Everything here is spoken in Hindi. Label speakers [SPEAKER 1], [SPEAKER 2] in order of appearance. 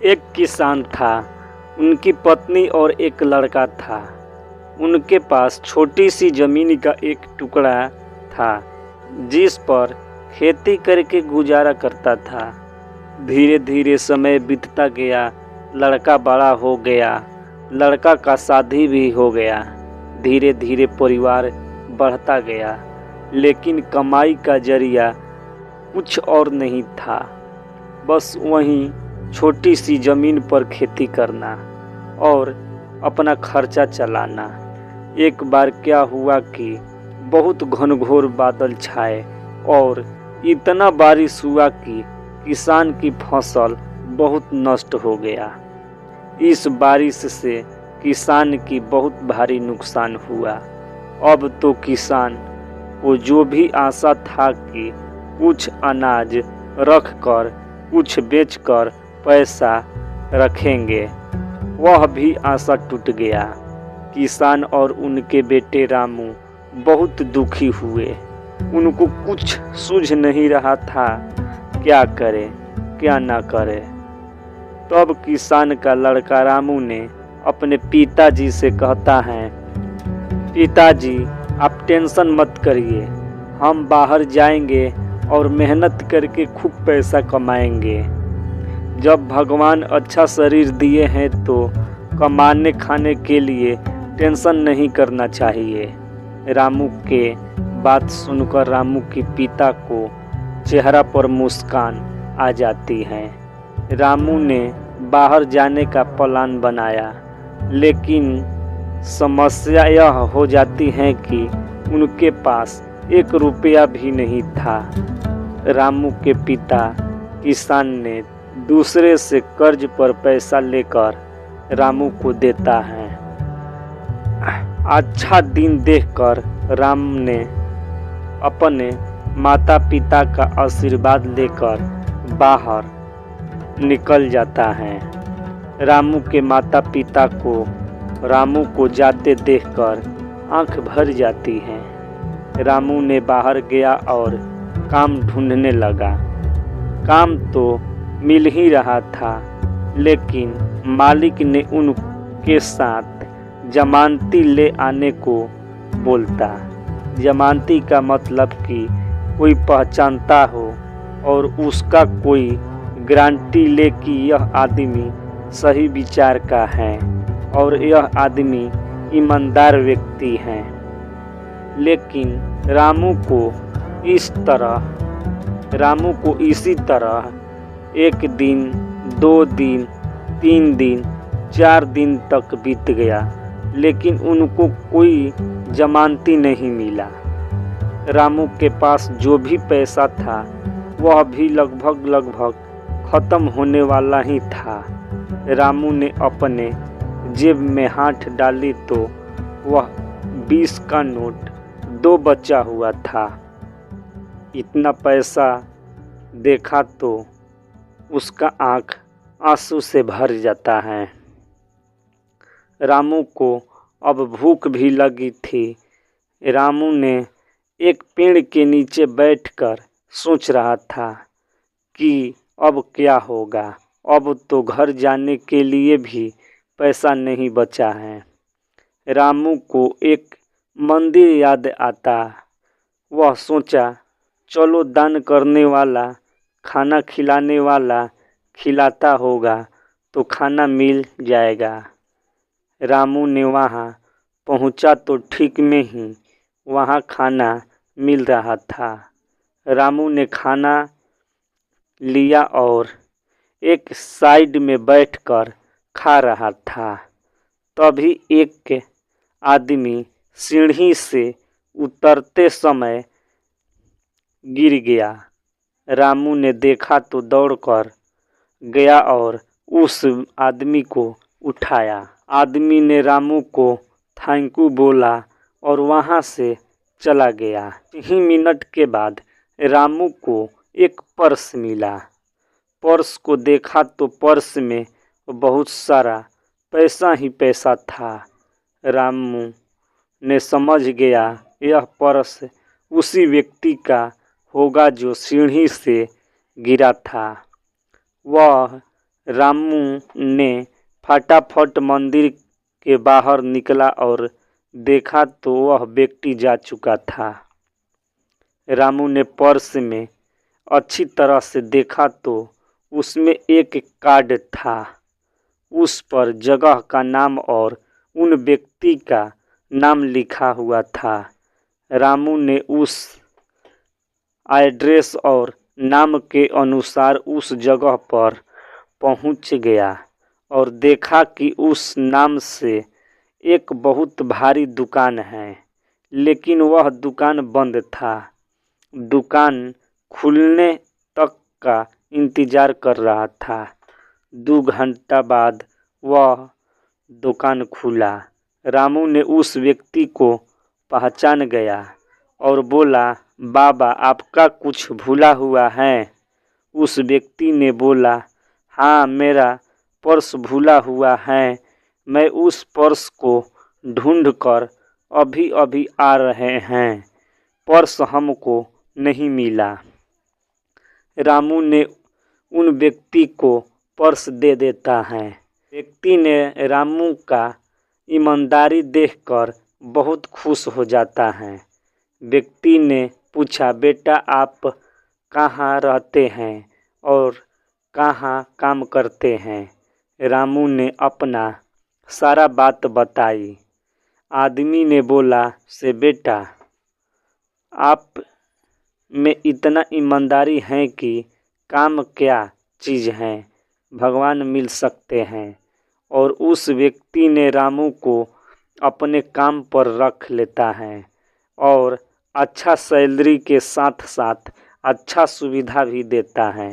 [SPEAKER 1] एक किसान था, उनकी पत्नी और एक लड़का था। उनके पास छोटी सी जमीन का एक टुकड़ा था जिस पर खेती करके गुजारा करता था। धीरे धीरे समय बीतता गया, लड़का बड़ा हो गया, लड़का का शादी भी हो गया। धीरे धीरे परिवार बढ़ता गया, लेकिन कमाई का जरिया कुछ और नहीं था, बस वहीं छोटी सी ज़मीन पर खेती करना और अपना खर्चा चलाना। एक बार क्या हुआ कि बहुत घनघोर बादल छाए और इतना बारिश हुआ कि किसान की फसल बहुत नष्ट हो गया। इस बारिश से किसान की बहुत भारी नुकसान हुआ। अब तो किसान को जो भी आशा था कि कुछ अनाज रखकर कुछ बेचकर पैसा रखेंगे, वह भी आशा टूट गया। किसान और उनके बेटे रामू बहुत दुखी हुए। उनको कुछ सूझ नहीं रहा था, क्या करे क्या ना करे। तब किसान का लड़का रामू ने अपने पिताजी से कहता है, पिताजी आप टेंशन मत करिए, हम बाहर जाएंगे और मेहनत करके खूब पैसा कमाएंगे। जब भगवान अच्छा शरीर दिए हैं तो कमाने खाने के लिए टेंशन नहीं करना चाहिए। रामू के बात सुनकर रामू के पिता को चेहरा पर मुस्कान आ जाती है। रामू ने बाहर जाने का प्लान बनाया, लेकिन समस्या यह हो जाती है कि उनके पास 1 रुपया भी नहीं था। रामू के पिता किसान ने दूसरे से कर्ज पर पैसा लेकर रामू को देता है। अच्छा दिन देखकर राम ने अपने माता पिता का आशीर्वाद लेकर बाहर निकल जाता है। रामू के माता पिता को रामू को जाते देखकर आंख भर जाती है। रामू ने बाहर गया और काम ढूंढने लगा। काम तो मिल ही रहा था, लेकिन मालिक ने उनके साथ जमानती ले आने को बोलता। जमानती का मतलब कि कोई पहचानता हो और उसका कोई गारंटी ले कि यह आदमी सही विचार का है और यह आदमी ईमानदार व्यक्ति है। लेकिन रामू को इसी तरह 1 दिन, 2 दिन, 3 दिन, 4 दिन तक बीत गया, लेकिन उनको कोई जमानती नहीं मिला। रामू के पास जो भी पैसा था वह भी लगभग ख़त्म होने वाला ही था। रामू ने अपने जेब में हाथ डाली तो वह 20 का नोट 2 बचा हुआ था। इतना पैसा देखा तो उसका आँख आंसू से भर जाता है। रामू को अब भूख भी लगी थी। रामू ने एक पेड़ के नीचे बैठकर सोच रहा था कि अब क्या होगा। अब तो घर जाने के लिए भी पैसा नहीं बचा है। रामू को एक मंदिर याद आता। वह सोचा, चलो दान करने वाला, खाना खिलाने वाला खिलाता होगा तो खाना मिल जाएगा। रामू ने वहाँ पहुँचा तो ठीक में ही वहाँ खाना मिल रहा था। रामू ने खाना लिया और एक साइड में बैठकर खा रहा था। तभी एक आदमी सीढ़ी से उतरते समय गिर गया। रामू ने देखा तो दौड़कर गया और उस आदमी को उठाया। आदमी ने रामू को थैंक यू बोला और वहाँ से चला गया। ही मिनट के बाद रामू को एक पर्स मिला। पर्स को देखा तो पर्स में बहुत सारा पैसा ही पैसा था। रामू ने समझ गया यह पर्स उसी व्यक्ति का होगा जो सीढ़ी से गिरा था। वह रामू ने फटाफट मंदिर के बाहर निकला और देखा तो वह व्यक्ति जा चुका था। रामू ने पर्स में अच्छी तरह से देखा तो उसमें एक कार्ड था। उस पर जगह का नाम और उन व्यक्ति का नाम लिखा हुआ था। रामू ने उस एड्रेस और नाम के अनुसार उस जगह पर पहुंच गया और देखा कि उस नाम से एक बहुत भारी दुकान है, लेकिन वह दुकान बंद था। दुकान खुलने तक का इंतजार कर रहा था। 2 घंटा बाद वह दुकान खुला। रामू ने उस व्यक्ति को पहचान गया और बोला, बाबा आपका कुछ भूला हुआ है? उस व्यक्ति ने बोला, हाँ मेरा पर्स भूला हुआ है। मैं उस पर्स को ढूंढकर अभी अभी आ रहे हैं। पर्स हमको नहीं मिला। रामू ने उन व्यक्ति को पर्स दे देता है। व्यक्ति ने रामू का ईमानदारी देखकर बहुत खुश हो जाता है। व्यक्ति ने पूछा, बेटा आप कहाँ रहते हैं और कहाँ काम करते हैं? रामू ने अपना सारा बात बताई। आदमी ने बोला से बेटा आप में इतना ईमानदारी है कि काम क्या चीज़ है, भगवान मिल सकते हैं। और उस व्यक्ति ने रामू को अपने काम पर रख लेता है और अच्छा सैलरी के साथ साथ अच्छा सुविधा भी देता है।